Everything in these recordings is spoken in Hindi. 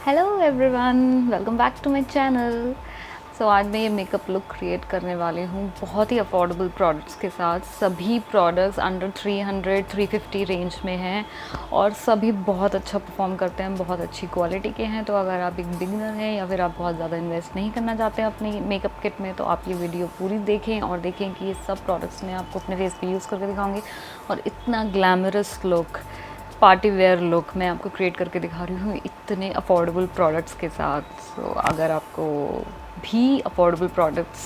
Hello everyone, welcome back to my channel. आज मैं ये मेकअप लुक क्रिएट करने वाली हूँ बहुत ही अफोर्डेबल प्रोडक्ट्स के साथ। सभी प्रोडक्ट्स अंडर 300-350 रेंज में हैं और सभी बहुत अच्छा परफॉर्म करते हैं, बहुत अच्छी क्वालिटी के हैं। तो अगर आप एक बिगिनर हैं या फिर आप बहुत ज़्यादा इन्वेस्ट नहीं करना चाहते हैं अपनी मेकअप किट में, तो आप ये वीडियो पूरी देखें और देखें कि ये सब प्रोडक्ट्स मैं आपको अपने फेस पे यूज़ करके दिखाऊंगी और इतना glamorous look, party wear look मैं आपको क्रिएट करके दिखा रही हूँ इतने अफोर्डेबल प्रोडक्ट्स के साथ। अगर आपको भी अफोर्डेबल प्रोडक्ट्स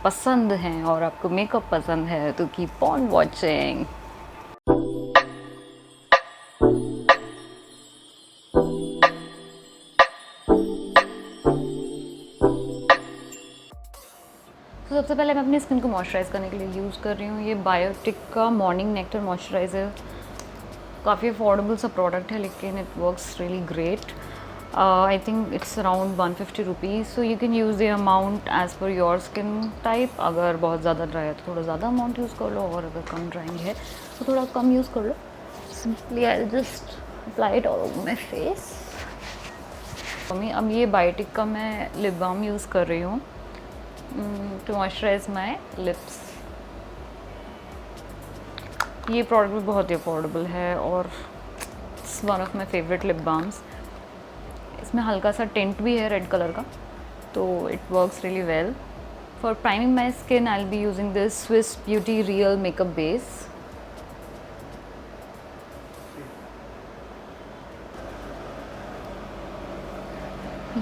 पसंद हैं और आपको मेकअप पसंद है तो कीप ऑन वॉचिंग। सबसे पहले मैं अपनी स्किन को मॉइस्चराइज करने के लिए यूज़ कर रही हूँ ये बायोटिक का मॉर्निंग नेक्टर मॉइस्चराइज़र। काफ़ी अफोर्डेबल सा प्रोडक्ट है लेकिन it works really great. I think it's around 150 rupees, so you can use the amount as per your skin type। अगर बहुत ज़्यादा ड्राई है तो थोड़ा ज़्यादा अमाउंट यूज़ कर लो और अगर कम ड्राइंग है तो थोड़ा कम यूज़ कर लो। Simply I just apply it all over my face. अब ये बायोटिक का मैं लिप बाम यूज़ कर रही हूँ टू मॉइस्चराइज माई लिप्स। ये प्रोडक्ट भी बहुत ही अफोर्डेबल है और it's one of my favourite lip balms. इसमें हल्का सा टिंट भी है रेड कलर का, तो it works really well. For priming my skin I will be using this Swiss beauty real makeup base.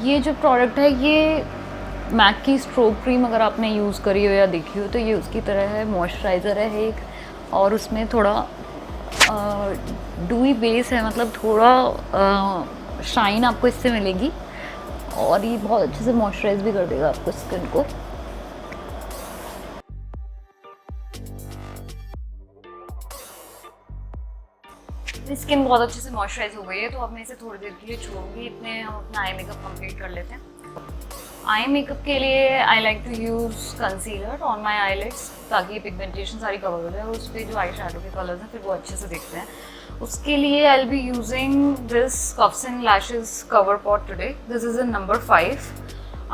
ये जो प्रोडक्ट है ये मैक की स्ट्रोक क्रीम अगर आपने यूज़ करी हो या देखी हो तो ये उसकी तरह है, मॉइस्चराइज़र है एक, और उसमें थोड़ा डूई बेस है, मतलब थोड़ा शाइन आपको इससे मिलेगी और ये बहुत अच्छे से मॉइस्चराइज भी कर देगा आपको स्किन को। स्किन बहुत अच्छे से मॉइस्चराइज हो गई है, तो अब मैं इसे थोड़ी देर के लिए छोड़ूंगी। इतने हम अपना आई मेकअप कंप्लीट कर लेते हैं। आई मेकअप के लिए I like to use concealer on my eyelids ताकि पिगमेंटेशन सारी कवर हो जाए और उस पर जो आई शेडो के कलर्स हैं फिर वो अच्छे से दिखते हैं। उसके लिए I will be using this Cuffs and Lashes cover pot today. This is in number 5.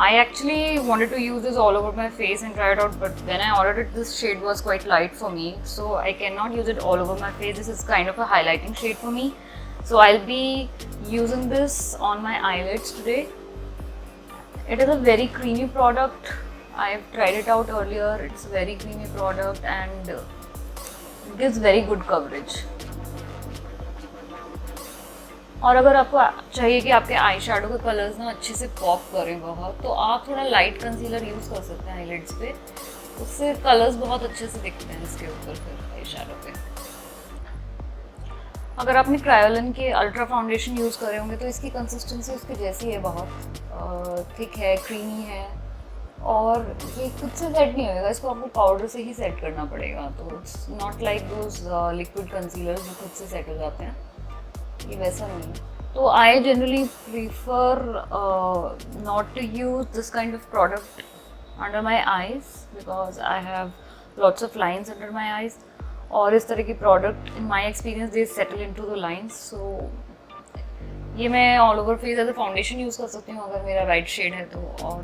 I actually wanted to use this all over my face and try it out, but when I ordered it, this shade was quite light for me, so I cannot use it all over my face. This is kind of a highlighting shade for me, so I'll be using this on my eyelids today. It is a very creamy product. I've tried it out earlier. It's a very creamy product and it gives very good coverage. और अगर आपको चाहिए कि आपके आई शेडो के कलर्स ना अच्छे से पॉप करें बहुत, तो आप थोड़ा लाइट कंसीलर यूज़ कर सकते हैं आईलिड्स पे, उससे कलर्स बहुत अच्छे से दिखते हैं इसके ऊपर फिर आई शेडो पे। अगर आपने क्रायोलन के अल्ट्रा फाउंडेशन यूज़ करे होंगे तो इसकी कंसिस्टेंसी उसके जैसी है, बहुत थिक है, क्रीमी है और ये खुद से सेट नहीं होएगा, इसको आपको पाउडर से ही सेट करना पड़ेगा। तो it's not like those liquid concealers जो खुद से सेट हो जाते हैं, ये वैसा नहीं है। तो I generally prefer not to use this kind of product under my eyes because I have lots of lines under my eyes, और इस तरह की product in my experience they settle into the lines. So ये मैं all over face as a foundation use कर सकती हूँ अगर मेरा राइट शेड है तो, और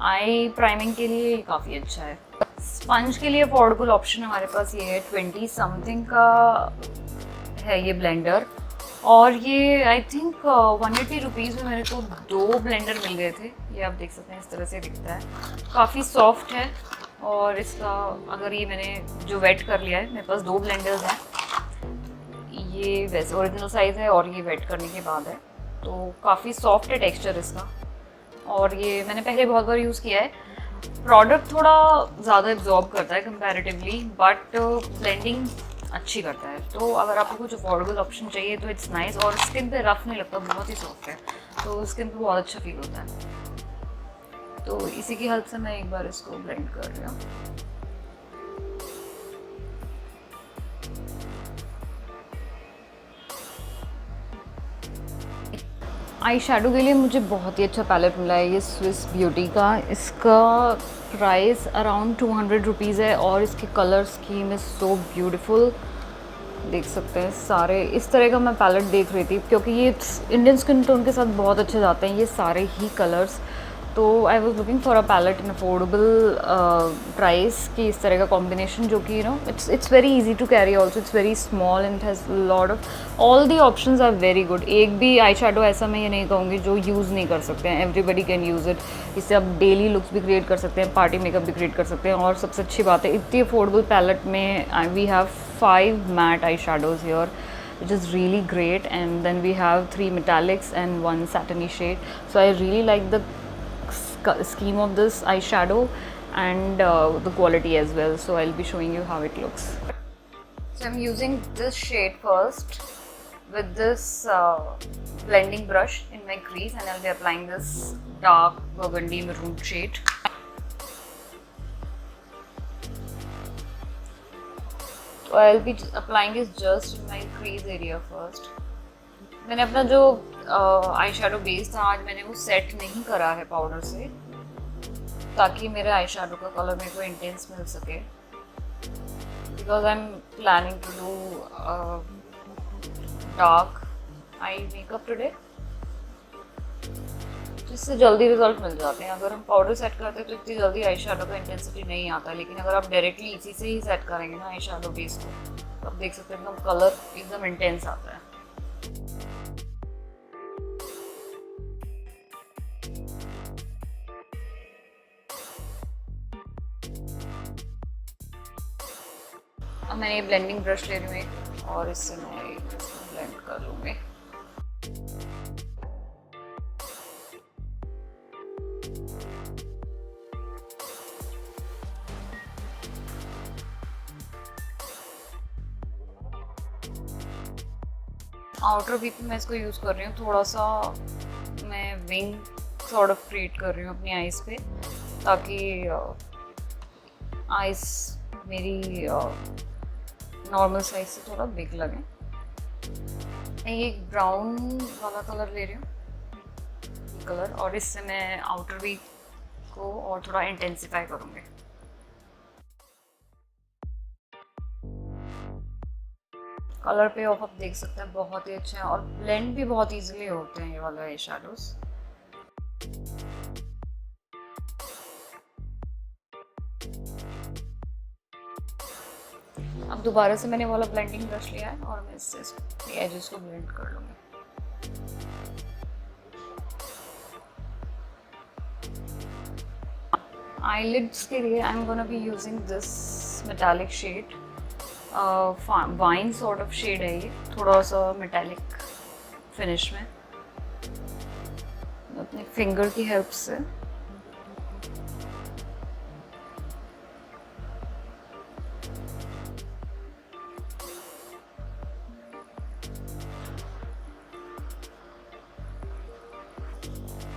आई प्राइमिंग के लिए ये काफ़ी अच्छा है। स्पंज के लिए अफोर्डेबल ऑप्शन हमारे पास ये है, 20 समथिंग का है ये ब्लेंडर, और ये आई थिंक 180 रुपीज़ में मेरे को 2 ब्लेंडर मिल गए थे। ये आप देख सकते हैं इस तरह से दिखता है, काफ़ी सॉफ्ट है और इसका अगर ये मैंने जो वेट कर लिया है, मेरे पास 2 ब्लेंडर्स हैं, ये वैसे ओरिजिनल साइज़ है और ये वेट करने के बाद है, तो काफ़ी सॉफ्ट है टेक्सचर इसका। और ये मैंने पहले बहुत बार यूज़ किया है। प्रोडक्ट थोड़ा ज़्यादा एब्जॉर्ब करता है कंपैरेटिवली, बट ब्लेंडिंग अच्छी करता है। तो अगर आपको कुछ अफोर्डेबल ऑप्शन चाहिए तो इट्स नाइस, और स्किन पे रफ नहीं लगता, बहुत ही सॉफ्ट है, तो स्किन पे बहुत अच्छा फील होता है। तो इसी की हेल्प से मैं एक बार इसको ब्लेंड कर रही हूँ। आई शेडो के लिए मुझे बहुत ही अच्छा पैलेट मिला है ये स्विस ब्यूटी का। इसका प्राइस अराउंड 200 रुपीज़ है और इसकी colour scheme is so beautiful. देख सकते हैं सारे इस तरह का मैं पैलेट देख रही थी, क्योंकि ये इंडियन स्किन टोन के साथ बहुत अच्छे जाते हैं ये सारे ही कलर्स। तो I was looking for a palette in affordable price कि इस तरह का कॉम्बिनेशन जो कि it's very easy to carry also, it's very small and has lot of all the options are very good. एक भी आई शेडो ऐसा मैं ये नहीं कहूँगी जो यूज़ नहीं कर सकते हैं, एवरीबडी कैन यूज़ इट। इससे आप डेली लुक्स भी क्रिएट कर सकते हैं, पार्टी मेकअप भी क्रिएट कर सकते हैं। और सबसे अच्छी बात है इतनी अफोर्डेबल पैलेट में we have 5 matte eyeshadows here, which is really great, and then we have 3 metallics and 1 satiny shade. So I really like the scheme of this eyeshadow and the quality as well. So I'll be showing you how it looks. So I'm using this shade first with this blending brush in my crease, and I'll be applying this dark burgundy maroon shade. So I'll be applying this just in my crease area first. मैंने अपना जो आई शेडो बेस था आज मैंने वो सेट नहीं करा है पाउडर से, ताकि मेरे आई शेडो का कलर मेरे को इंटेंस मिल सके, because I am planning to do dark eye makeup today, जिससे जल्दी रिजल्ट मिल जाते हैं। अगर हम पाउडर सेट करते हैं तो इतनी जल्दी आई शेडो का इंटेंसिटी नहीं आता, लेकिन अगर आप डायरेक्टली इसी से ही सेट करेंगे ना आई शेडो बेस को, तो आप देख सकते हैं एकदम कलर एकदम इंटेंस आता है। अब मैं ये ब्लेंडिंग ब्रश ले रही हूँ और इससे मैं ब्लेंड कर लूँगी। आउटर वी पे मैं इसको यूज़ कर रही हूँ, थोड़ा सा मैं विंग सॉर्ट ऑफ क्रिएट कर रही हूँ अपनी आइज़ पे, ताकि आइज़ मेरी नॉर्मल साइज से थोड़ा बिग लगे। मैं ये ब्राउन वाला कलर ले रही हूँ कलर, और इससे मैं आउटर वी को और थोड़ा इंटेंसिफाई करूँगी। कलर पे ऑफ आप देख सकते हैं बहुत ही अच्छा है, और ब्लेंड भी बहुत इजीली होते हैं ये वाला आई शेडोज। अब दोबारा से मैंने वाला ब्लेंडिंग ब्रश लिया है और मैं इससे एजेस को ब्लेंड कर लूँगी। आईलिड्स के लिए I am gonna be using this metallic shade, wine sort of shade है ये, थोड़ा सा मेटालिक फिनिश में। अपने फिंगर की हेल्प से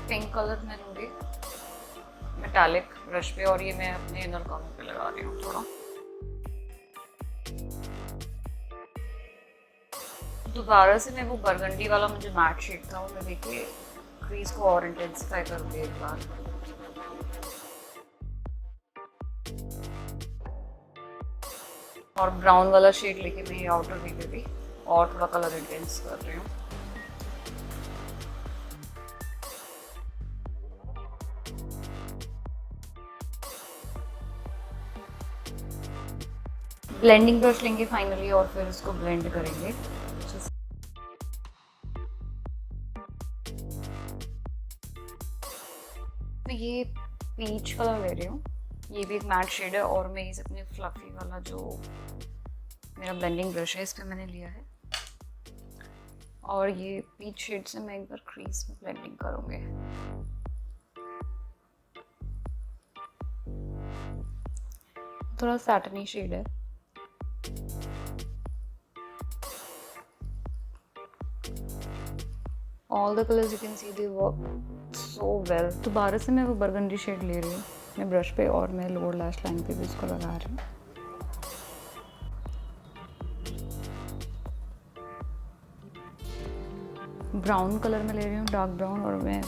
पिंक कलर मैं लूँगी मेटालिक ब्रश पे, और ये मैं अपने इनर कॉर्नर पे लगा रही हूँ थोड़ा। दोबारा से मैं वो बरगंडी वाला मुझे मैट शेड था वो मैं लेके क्रीज को और इंटेंसिफाई करूँगी एक बार। और ब्राउन वाला शेड लेके मैं ये आउटर वी पे भी और थोड़ा कलर इंटेंस कर रही हूँ। ब्लेंडिंग ब्रश लेंगे फाइनली और फिर इसको ब्लेंड करेंगे। मैं ये पीच कलर ले रही हूँ, ये भी एक मैट शेड है, और मैं इसे अपने फ्लफी वाला जो मेरा ब्लेंडिंग ब्रश है इस पे मैंने लिया है, और ये पीच शेड से मैं एक बार क्रीज में ब्लेंडिंग करूँगी। थोड़ा सैटनी शेड है। All the colors you can see they work so well. दोबारा से मैं वो बरगंडी शेड ले रही हूँ अपने ब्रश पे, और मैं लोअर लैश लाइन पे भी इसको लगा रही हूँ। ब्राउन कलर में ले रही हूँ, डार्क ब्राउन, और मैं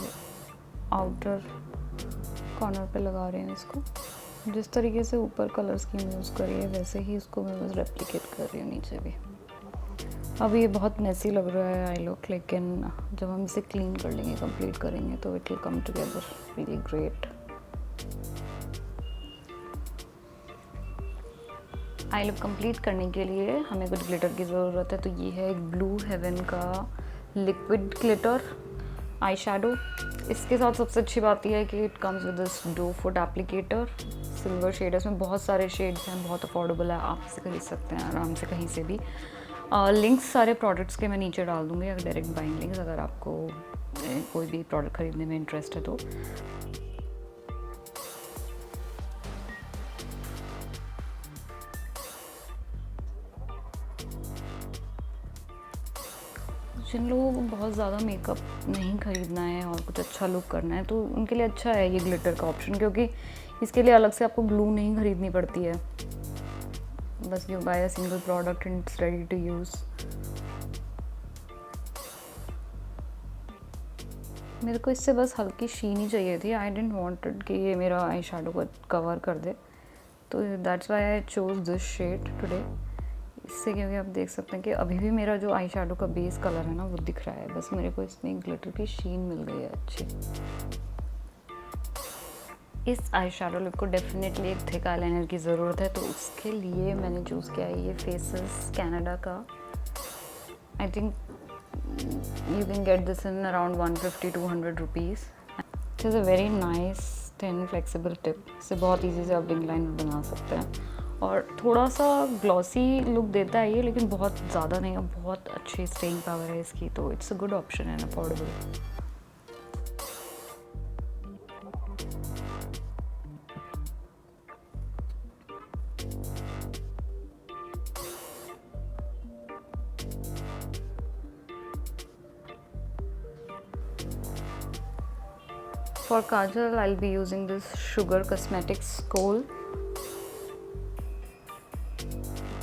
आउटर कॉर्नर पे लगा रही हूँ इसको। जिस तरीके से ऊपर कलर स्कीम यूज़ करी है वैसे ही इसको मैं बस रेप्लिकेट कर रही हूँ नीचे भी। अब ये बहुत मेसी लग रहा है आई लुक, लेकिन जब हम इसे क्लीन कर लेंगे, कंप्लीट करेंगे, तो it will come together really great. I look complete करने के लिए हमें कुछ ग्लिटर की ज़रूरत है, तो ये है ब्लू हेवन का लिक्विड ग्लिटर आई शेडो। इसके साथ सबसे अच्छी बात यह है कि it comes with this doe foot applicator, silver shade है, इसमें बहुत सारे शेड्स हैं, बहुत अफोर्डेबल है, आप इसे खरीद सकते हैं आराम से कहीं से भी। लिंक्स सारे प्रोडक्ट्स के मैं नीचे डाल दूँगी, अगर डायरेक्ट बाइंग लिंक्स, अगर आपको कोई भी प्रोडक्ट खरीदने में इंटरेस्ट है तो। जिन लोगों को बहुत ज़्यादा मेकअप नहीं खरीदना है और कुछ अच्छा लुक करना है, तो उनके लिए अच्छा है ये ग्लिटर का ऑप्शन, क्योंकि इसके लिए अलग से आपको ग्लू नहीं खरीदनी पड़ती है, बस you buy a single product and it's ready to use. मेरे को इससे बस हल्की शीन ही चाहिए थी, आई डेंट वांटेड कि ये मेरा आई शेडो को कवर कर दे, तो that's why I chose this shade today. इससे क्योंकि आप देख सकते हैं कि अभी भी मेरा जो आई शेडो का बेस कलर है ना वो दिख रहा है, बस मेरे को इसमें ग्लिटर की शीन मिल गई है अच्छी। इस आई शेडो लुक को डेफिनेटली एक थिक आईलाइनर की ज़रूरत है, तो उसके लिए मैंने चूज़ किया है ये फेसेस कैनेडा का। I think you can get this in around 150-200 rupees. It is a very nice thin flexible tip. इससे बहुत easy से आप विंग लाइनर बना सकते हैं, और थोड़ा सा ग्लॉसी लुक देता है ये, लेकिन बहुत ज़्यादा नहीं, और बहुत अच्छी स्टेइंग पावर है इसकी, तो it's a good option and affordable. For kajal, I'll be using this Sugar Cosmetics Kohl.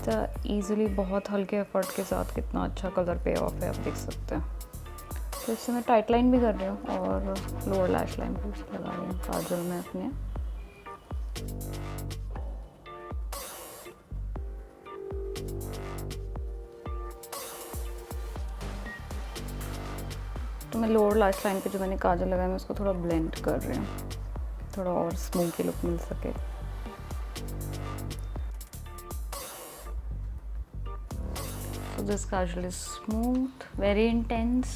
तो ईज़िली बहुत हल्के एफर्ट के साथ कितना अच्छा कलर पे ऑफ है, आप देख सकते हैं। तो इससे मैं टाइट लाइन भी कर रही हूँ और लोअर लैश लाइन भी लगा रही हूँ काजल में अपने। तो मैं लोअर लैश लाइन पे जो मैंने काजल लगाया मैं उसको थोड़ा ब्लेंड कर रही हूँ, थोड़ा और स्मोकी लुक मिल सके। So this kajal is smooth, very intense,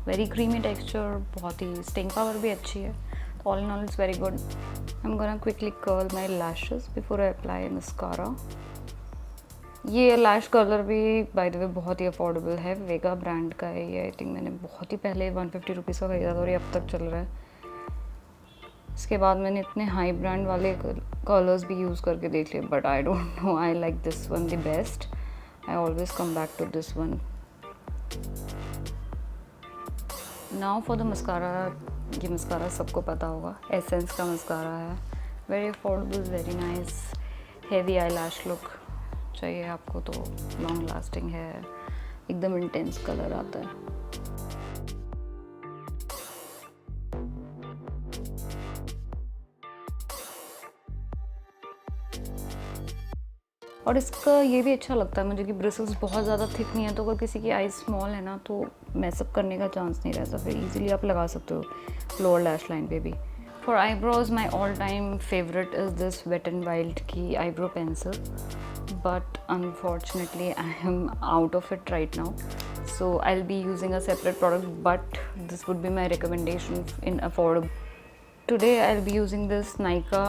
very creamy texture, बहुत ही स्टिंग पावर भी अच्छी है। All in all, it's very good. I'm gonna quickly curl my lashes before I apply mascara. ये लैश कलर भी बाय द वे बहुत ही अफोर्डेबल है, वेगा ब्रांड का है ये। आई थिंक मैंने बहुत ही पहले 150 रुपीज़ का खरीदा था और ये अब तक चल रहा है। इसके बाद मैंने इतने हाई ब्रांड वाले कलर्स भी यूज़ करके देख लिए, but I don't know, I like this one the best. I always come back to this one. Now for the mascara. ये मस्कारा सबको पता होगा, एसेंस का मस्कारा है, very affordable, very nice, heavy eyelash look चाहिए आपको तो लॉन्ग लास्टिंग है, एकदम इंटेंस कलर आता है। और इसका ये भी अच्छा लगता है मुझे कि ब्रिसल्स बहुत ज़्यादा थिक नहीं है, तो अगर किसी की आई स्मॉल है ना तो मैसअप करने का चांस नहीं रहता, फिर इजीली आप लगा सकते हो लोअर लैश लाइन पे भी। For eyebrows my all time favourite is this Wet and Wild की eyebrow pencil, but unfortunately I am out of it right now, so I'll be using a separate product, but this would be my recommendation in affordable. Today I'll be using this Nykaa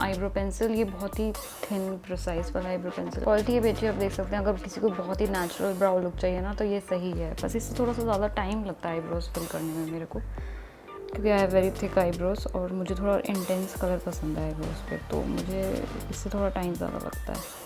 eyebrow pencil. ये बहुत ही thin precise वाला eyebrow pencil, क्वालिटी ये भी अच्छी, आप देख सकते हैं। अगर किसी को बहुत ही नेचुरल ब्राउ लुक चाहिए ना तो ये सही है, बस इससे थोड़ा सा ज़्यादा टाइम लगता है आईब्रोज फिल करने में मेरे को, क्योंकि I have very thick eyebrows और मुझे थोड़ा इंटेंस कलर पसंद है आईब्रोज पे, तो मुझे इससे थोड़ा टाइम ज़्यादा लगता है।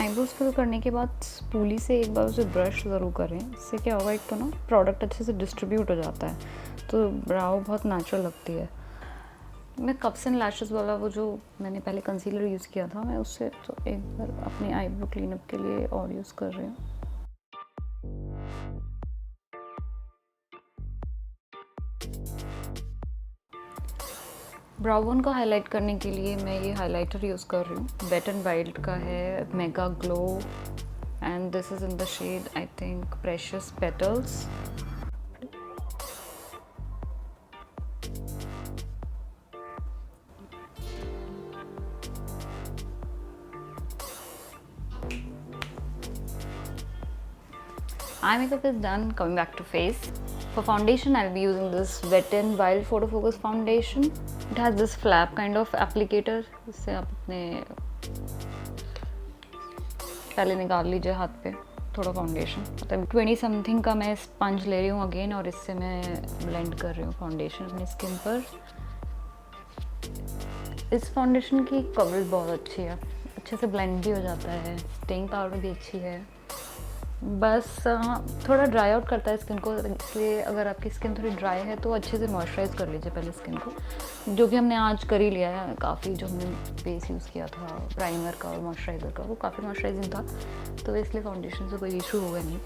आईब्रोज फिल करने के बाद स्पूली से एक बार उसे ब्रश ज़रूर करें, इससे क्या होगा, एक तो ना प्रोडक्ट अच्छे से डिस्ट्रीब्यूट हो जाता है, तो ब्राउ बहुत नेचुरल लगती है। मैं कप्स एंड लैशेस वाला वो जो मैंने पहले कंसीलर यूज़ किया था, मैं उससे तो एक बार अपनी आईब्रो क्लीनअप के लिए और यूज़ कर रही हूँ। ब्राउ बोन को हाईलाइट करने के लिए मैं ये हाइलाइटर यूज़ कर रही हूँ। वेट एंड वाइल्ड का है mega glow and this is in the shade I think precious petals. Eye makeup is done. Coming back to face. For foundation, I'll be using this Wet n Wild Photo Focus foundation. It has this flap kind of applicator. इससे आप अपने पहले निकाल लीजिए हाथ पे थोड़ा फाउंडेशन। मतलब 20 समथिंग का मैं स्पंज ले रही हूँ अगेन और इससे मैं ब्लेंड कर रही हूँ फाउंडेशन अपनी स्किन पर। इस फाउंडेशन की कवरेज बहुत अच्छी है, अच्छे से ब्लेंड भी हो जाता है, स्टेइंग पावर भी अच्छी है। बस थोड़ा ड्राई आउट करता है स्किन को, इसलिए अगर आपकी स्किन थोड़ी ड्राई है तो अच्छे से मॉइस्चराइज़ कर लीजिए पहले स्किन को, जो कि हमने आज कर ही लिया है। काफ़ी जो हमने बेस यूज़ किया था प्राइमर का और मॉइस्चराइज़र का वो काफ़ी मॉइस्चराइजिंग था, तो इसलिए फाउंडेशन से कोई इशू होगा नहीं।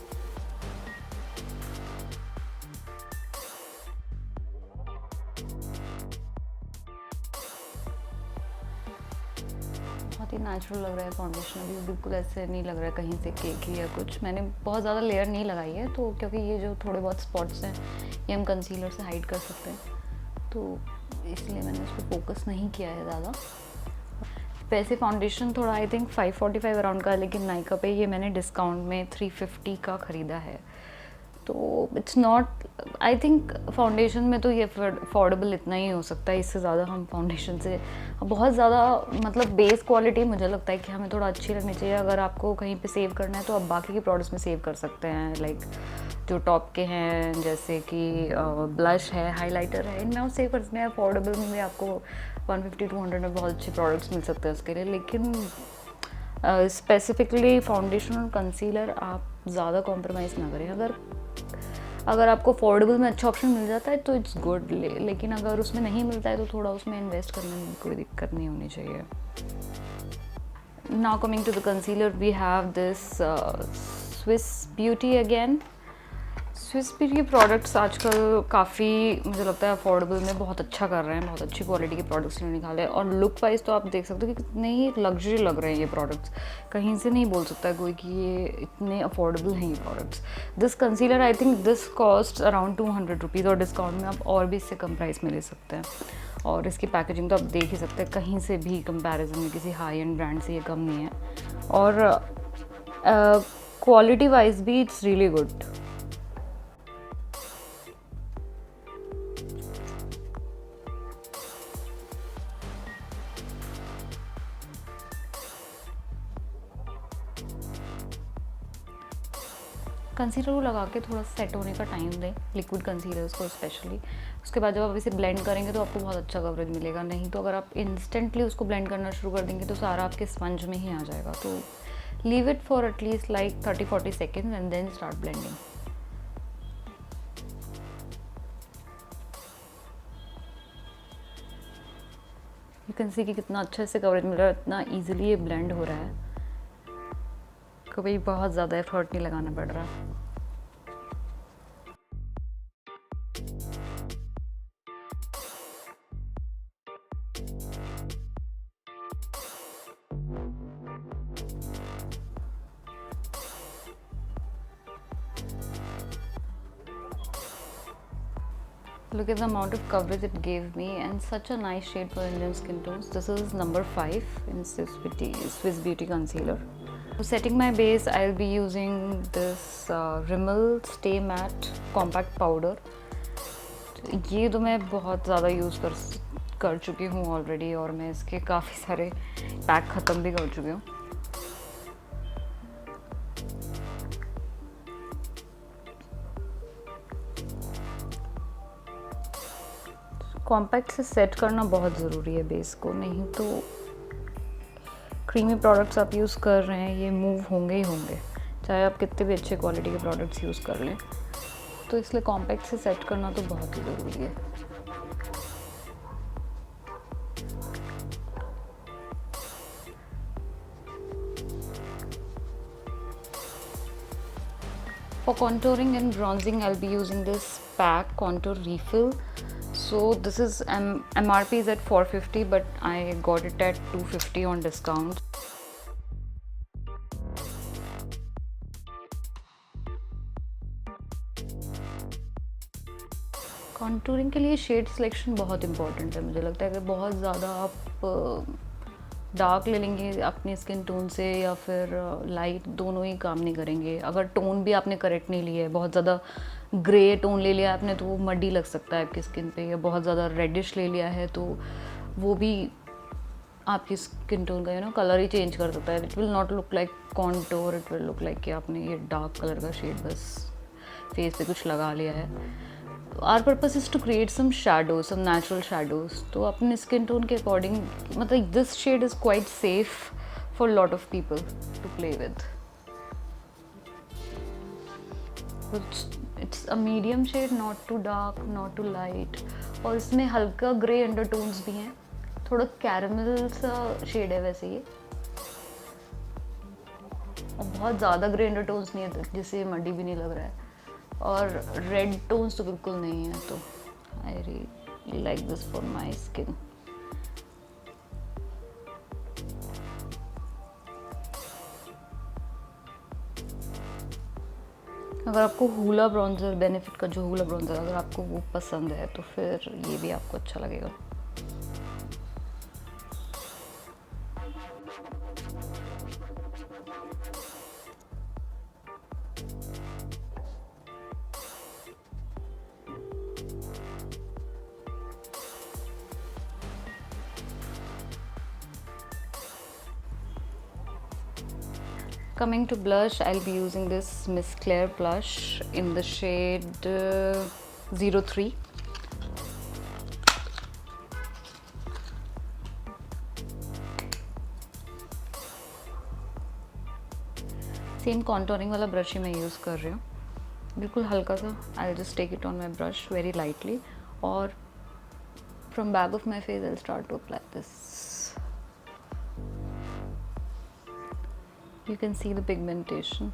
बहुत ही नेचुरल लग रहा है फाउंडेशन, अभी बिल्कुल ऐसे नहीं लग रहा है कहीं से केकी या कुछ। मैंने बहुत ज़्यादा लेयर नहीं लगाई है तो, क्योंकि ये जो थोड़े बहुत स्पॉट्स हैं ये हम कंसीलर से हाइड कर सकते हैं, तो इसलिए मैंने उस पर फोकस नहीं किया है ज़्यादा। वैसे फाउंडेशन थोड़ा आई थिंक 545 अराउंड का है, लेकिन नायका पे ये मैंने डिस्काउंट में 350 का ख़रीदा है, तो it's not, I think foundation में तो ये अफोर्डेबल इतना ही हो सकता है। इससे ज़्यादा हम फाउंडेशन से बहुत ज़्यादा मतलब बेस क्वालिटी मुझे लगता है कि हमें थोड़ा अच्छी लगनी चाहिए। अगर आपको कहीं पे सेव करना है तो आप बाकी के प्रोडक्ट्स में सेव कर सकते हैं, लाइक जो टॉप के हैं जैसे कि ब्लश है, हाइलाइटर है, इनमें आप सेव कर सकते हैं। अफोर्डेबल में आपको 150-200 में बहुत अच्छे प्रोडक्ट्स मिल सकते हैं उसके लिए, लेकिन स्पेसिफिकली फाउंडेशन और कंसीलर आप ज़्यादा कॉम्प्रोमाइज़ ना करें। अगर आपको अफोर्डेबल में अच्छा ऑप्शन मिल जाता है तो इट्स गुड, लेकिन अगर उसमें नहीं मिलता है तो थोड़ा उसमें इन्वेस्ट करने में कोई दिक्कत नहीं होनी चाहिए। Now coming to the concealer, we have this Swiss beauty again. Swiss beauty के प्रोडक्ट्स आजकल काफ़ी मुझे लगता है अफोर्डेबल में बहुत अच्छा कर रहे हैं, बहुत अच्छी क्वालिटी के प्रोडक्ट्स इन्होंने निकाले, और लुक वाइज तो आप देख सकते हो कि कितने ही लग्जरी लग रहे हैं ये प्रोडक्ट्स। कहीं से नहीं बोल सकता कोई कि ये इतने अफोर्डेबल हैं ये products. This concealer I think this cost around 200 rupees, और डिस्काउंट में आप और भी इससे कम प्राइस में ले सकते हैं। और इसकी पैकेजिंग तो आप देख ही सकते हैं, कहीं से भी कंपैरिजन में किसी हाई एंड ब्रांड से ये कम नहीं है, और क्वालिटी वाइज भी इट्स रियली गुड। कंसीलर को लगा के थोड़ा सेट होने का टाइम दें, लिक्विड कंसीलर्स को स्पेशली। उसके बाद जब आप इसे ब्लेंड करेंगे तो आपको बहुत अच्छा कवरेज मिलेगा। नहीं तो अगर आप इंस्टेंटली उसको ब्लेंड करना शुरू कर देंगे तो सारा आपके स्पंज में ही आ जाएगा। तो leave it for at least like 30-40 seconds and then start blending. You can see कि कितना अच्छा इससे कवरेज मिल रहा है, इतना ईजिली ये ब्लेंड हो रहा है, कभी बहुत ज़्यादा एफर्ट नहीं लगाना पड़ रहा। Look at the amount of coverage it gave me, and such a nice shade for Indian skin tones. This is number 5 in Swiss Beauty Concealer. For setting my base, I'll be using this Rimmel Stay Matte Compact Powder. ये तो मैं बहुत ज़्यादा यूज़ कर चुकी हूँ ऑलरेडी, और मैं इसके काफ़ी सारे पैक ख़त्म भी कर चुकी हूँ। कॉम्पैक्ट से सेट करना बहुत ज़रूरी है बेस को, नहीं तो क्रीमी प्रोडक्ट्स आप यूज़ कर रहे हैं ये मूव होंगे ही होंगे, चाहे आप कितने भी अच्छे क्वालिटी के प्रोडक्ट्स यूज़ कर लें। तो इसलिए कॉम्पैक्ट से सेट करना तो बहुत ही ज़रूरी है। For contouring and bronzing, I'll be using this PAC Contour Refill. So this is MRP is at 450, but I got it at 250 on discount. Contouring के लिए शेड सिलेक्शन बहुत इंपॉर्टेंट है। मुझे लगता है कि बहुत ज़्यादा आप डार्क ले लेंगे अपनी स्किन टोन से या फिर लाइट, दोनों ही काम नहीं करेंगे। अगर टोन भी आपने करेक्ट नहीं लिया है, बहुत ज़्यादा ग्रे टोन ले लिया आपने तो वो मडी लग सकता है आपकी स्किन पे, या बहुत ज़्यादा रेडिश ले लिया है तो वो भी आपकी स्किन टोन का कलर ही चेंज कर सकता है। It will not look like contour, it will look like कि आपने ये डार्क कलर का शेड बस फेस पे कुछ लगा लिया है। Our purpose is to create some shadows, some natural shadows. तो अपने स्किन टोन के अकॉर्डिंग, मतलब this shade is quite safe for lot of people to play with. It's a medium shade, not too dark not too light, और इसमें हल्का ग्रे अंडरटोन्स भी हैं, थोड़ा कैरमल सा शेड है वैसे ये, और बहुत ज़्यादा ग्रे अंडरटोन्स नहीं है जिससे मडी भी नहीं लग रहा है, और रेड टोन्स तो बिल्कुल नहीं है। तो I really like this for my skin. अगर आपको हूला ब्रॉन्जर, बेनिफिट का जो हूला ब्रॉन्जर, अगर आपको वो पसंद है तो फिर ये भी आपको अच्छा लगेगा। Coming to blush, I'll be using this Miss Claire blush in the shade 03. Same contouring वाला ब्रश ही मैं यूज़ कर रही हूँ, बिल्कुल हल्का सा। I'll just take it on my brush very lightly, और from back of my face I'll start to apply this. You can see the pigmentation,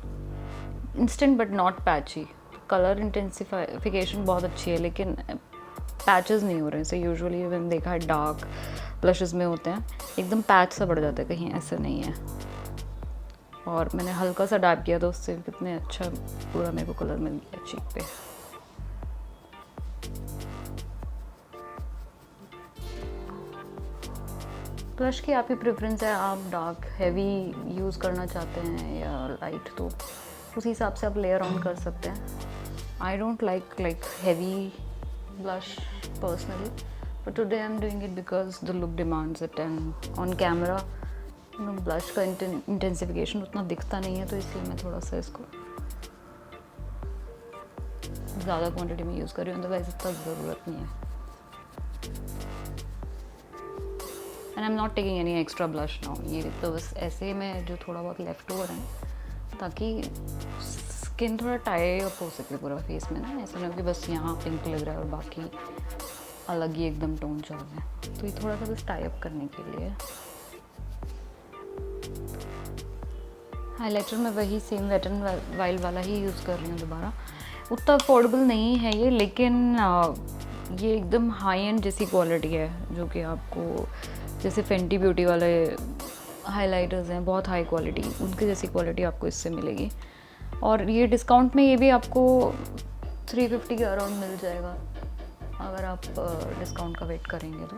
instant but not patchy. Colour intensification बहुत अच्छी है, लेकिन पैचेस नहीं हो रहे हैं। सो यूजुअली मैंने देखा है डार्क ब्लशेस में होते हैं एकदम पैच सा बढ़ जाता है, कहीं ऐसा नहीं है। और मैंने हल्का सा डैप किया तो उससे कितने अच्छा पूरा मेरे को कलर मिल गया चीक पे। ब्लश की आप ही प्रेफरेंस है, आप डार्क हैवी यूज़ करना चाहते हैं या लाइट, तो उसी हिसाब से आप लेयर ऑन कर सकते हैं। I don't like heavy blush personally, but today I am doing it because the look demands it, and on camera blush का इंटेंसिफिकेशन उतना दिखता नहीं है, तो इसलिए मैं थोड़ा सा इसको ज़्यादा क्वांटिटी में यूज़ कर रही हूँ, अदरवाइज इतना ज़रूरत नहीं है। And I am not taking any extra blush now. ये तो बस ऐसे में जो थोड़ा बहुत लेफ्ट ओवर है, ताकि स्किन थोड़ा टाई अप हो सके पूरा फेस में ना, ऐसा नहीं कि बस यहाँ पिंक लग रहा है और बाकी अलग ही एकदम टोन चल रहा है। तो ये थोड़ा सा बस टाई अप करने के लिए। हाइलाइटर में वही सेम वेट एंड वाइल्ड वाला ही यूज़ कर रही हूँ दोबारा। उतना अफोर्डेबल नहीं है ये, लेकिन ये एकदम हाई एंड जैसी क्वालिटी है, जो कि आपको जैसे फेंटी ब्यूटी वाले हाइलाइटर्स हैं बहुत हाई क्वालिटी, उनकी जैसी क्वालिटी आपको इससे मिलेगी। और ये डिस्काउंट में ये भी आपको 350 के अराउंड मिल जाएगा अगर आप डिस्काउंट का वेट करेंगे तो।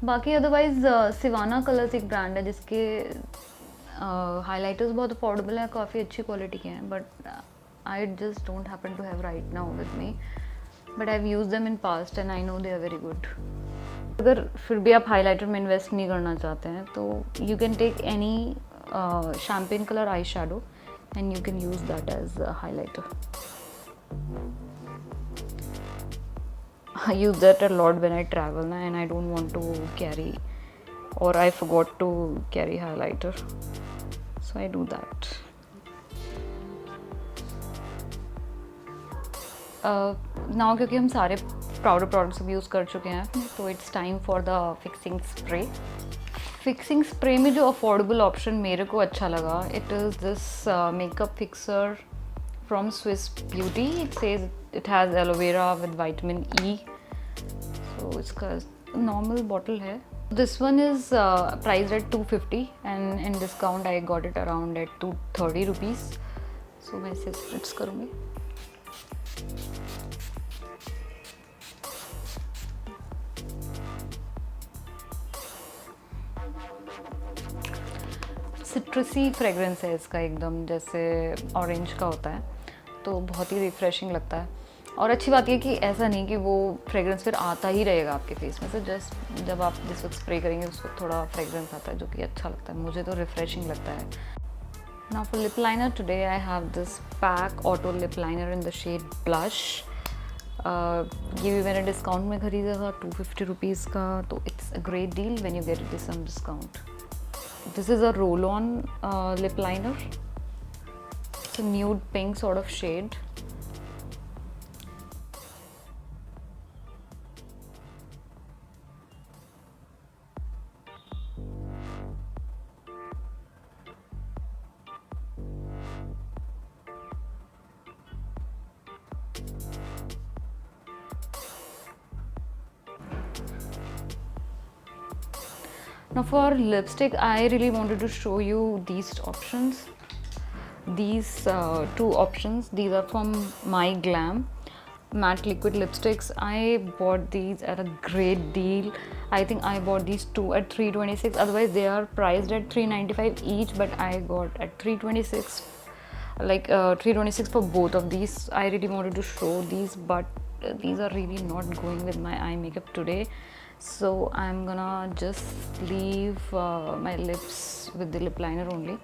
बाकी अदरवाइज़ सिवाना कलर्स एक ब्रांड है जिसके हाइलाइटर्स बहुत अफोर्डेबल हैं, काफ़ी अच्छी क्वालिटी के हैं, but I just don't happen to have right now with me, but I have used them in past and I know they are very good. अगर फिर भी आप हाइलाइटर में इन्वेस्ट नहीं करना चाहते हैं तो you can take any champagne colour eye shadow and you can use that as highlighter. I use that a lot when I travel na, and I don't want to carry, or I forgot to carry highlighter, so I do that. Now क्योंकि हम सारे पाउडर प्रोडक्ट्स यूज़ कर चुके हैं तो it's time for the fixing spray. Fixing spray में जो अफोर्डेबल ऑप्शन मेरे को अच्छा लगा, it is this makeup fixer from Swiss Beauty. It says it has aloe vera with vitamin E इसका नॉर्मल बॉटल है. This one is priced at 250 and in discount I got it around at 230 rupees. So मैं इसे स्प्रिट्स करूँगी. सिट्रसी फ्रेगरेंस है इसका, एकदम जैसे ऑरेंज का होता है, तो बहुत ही रिफ़्रेशिंग लगता है. और अच्छी बात ये कि ऐसा नहीं कि वो फ्रेगरेंस फिर आता ही रहेगा आपके फेस में से. जस्ट जब आप जिस वक्त स्प्रे करेंगे उस वक्त थोड़ा फ्रेगरेंस आता है जो कि अच्छा लगता है. मुझे तो रिफ़्रेशिंग लगता है. Now for lip liner today I have this PAC auto lip liner in the shade blush. ये भी मैंने डिस्काउंट में ख़रीदा था 250 रुपीज़ का, तो it's a great deal when you get it some discount. This is a roll-on lip liner. It's a nude pink sort of shade. Now for lipstick, I really wanted to show you these options. These two options. These are from My Glam matte liquid lipsticks. I bought these at a great deal. I think I bought these two at 326. Otherwise, they are priced at 395 each, but I got at 326. Like 326 for both of these. I really wanted to show these, but these are really not going with my eye makeup today. So I'm gonna just leave my lips with the lip liner only.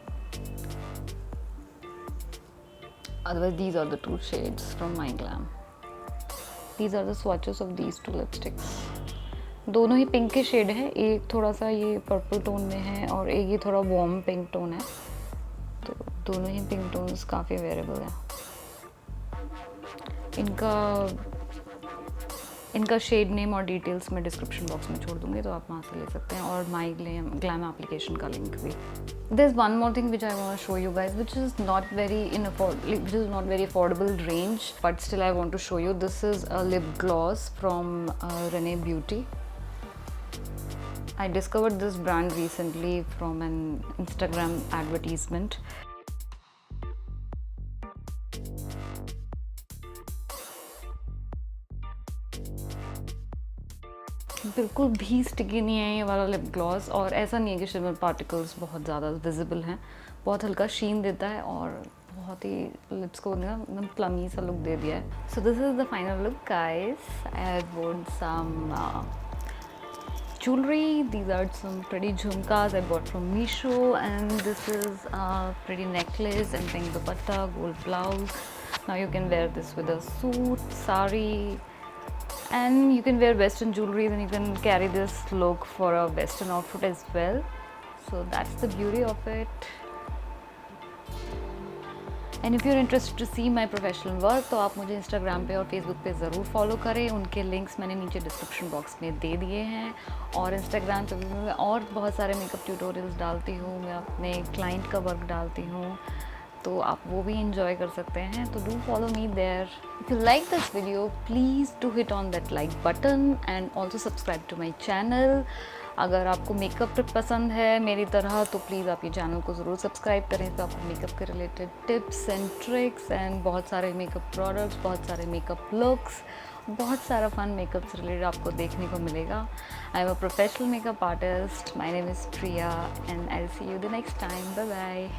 Otherwise, these are the two shades from My Glam. These are the swatches of these two lipsticks. दोनों ही पिंक के शेड है. एक थोड़ा सा ये पर्पल टोन में है और एक ये थोड़ा वार्म पिंक टोन है. तो दोनों ही पिंक टोन्स काफ़ी अवेलेबल है. इनका शेड नेम और डिटेल्स मैं डिस्क्रिप्शन बॉक्स में छोड़ दूँगी, तो आप वहाँ से ले सकते हैं. और माई ग्लैम एप्लीकेशन का लिंक भी. There's one more thing which I want to show you guys, which is not very affordable range, but still I want to show you. This is a lip gloss from Rene Beauty. I discovered this brand recently from an Instagram advertisement. बिल्कुल भी स्टिकी नहीं है ये वाला लिप ग्लॉस. और ऐसा नहीं है कि शिमर पार्टिकल्स बहुत ज़्यादा विजिबल हैं. बहुत हल्का शीन देता है और बहुत ही लिप्स को एकदम प्लमी सा लुक दे दिया है. So this is the final look guys. I have bought some jewelry. These are some pretty jhumkas I bought from Meesho, and this is a pretty necklace and pink dupatta, gold blouse. Now you can wear this with a suit, sari, and you can wear western jewelry, and you can carry this look for a western outfit as well. So that's the beauty of it. And if you're interested to see my professional work, तो आप मुझे इंस्टाग्राम पे और फेसबुक पे ज़रूर फॉलो करें. उनके लिंक्स मैंने नीचे डिस्क्रिप्शन बॉक्स में दे दिए हैं. और इंस्टाग्राम पे भी मैं और बहुत सारे मेकअप ट्यूटोरियल्स डालती हूँ. मैं अपने क्लाइंट का वर्क डालती हूँ, तो आप वो भी इंजॉय कर सकते हैं. तो do follow me there. If you like this video, please do hit on that like button and also subscribe to my channel. अगर आपको मेकअप टिप पसंद है मेरी तरह, तो प्लीज़ आप ये चैनल को ज़रूर सब्सक्राइब करें. तो आपको मेकअप के related tips and tricks and बहुत सारे मेकअप प्रोडक्ट्स, बहुत सारे मेकअप लुक्स, बहुत सारा फन मेकअप से रिलेटेड आपको देखने को मिलेगा. I am a professional makeup artist. My name is Priya and I will see you the next time. Bye bye.